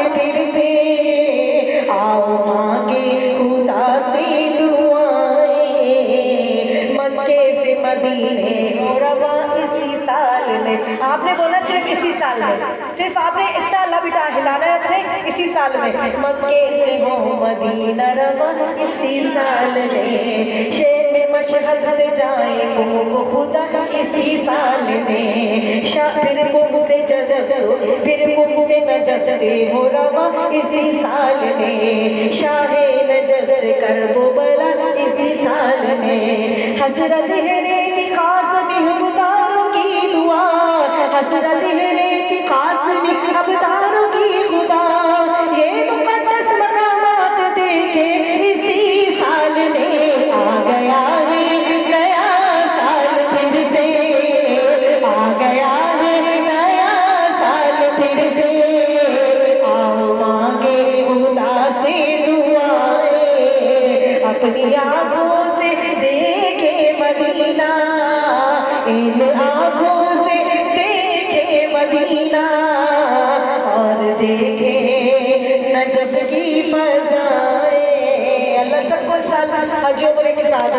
फिर से, आओ मांगे खुदा से दुआएं, मक्के से मदीने हो रवा इसी साल में। आपने बोला सिर्फ इसी साल में, सिर्फ आपने इतना अल्लाह बेटा हिलाना है अपने इसी साल में। मक्के से हो मदीना रवा इसी साल में, शेर में मशहद से जाए वो खुदा इसी साल में, फिर कुम से जजब फिर कुम से नजब से हो रवा इसी साल में, शाहे नजब से करबो बला इसी साल में। हसरत है रेत कासमी अबदारों की दुआ, हसरत है रेत कासमी अबदारों की खुदा, ये मुकद्दस मकामात देखे इसी साल में। आ गया है नया साल फिर से, आ गया है नया साल फिर से, आओ मांगे खुदा से दुआएं, अपनी आंखों से देखे मदीना, इन आंखों से देखे मदीना, और देखे नजब की फज़ाएं। अल्लाह सबको साल हज उम्रे के साथ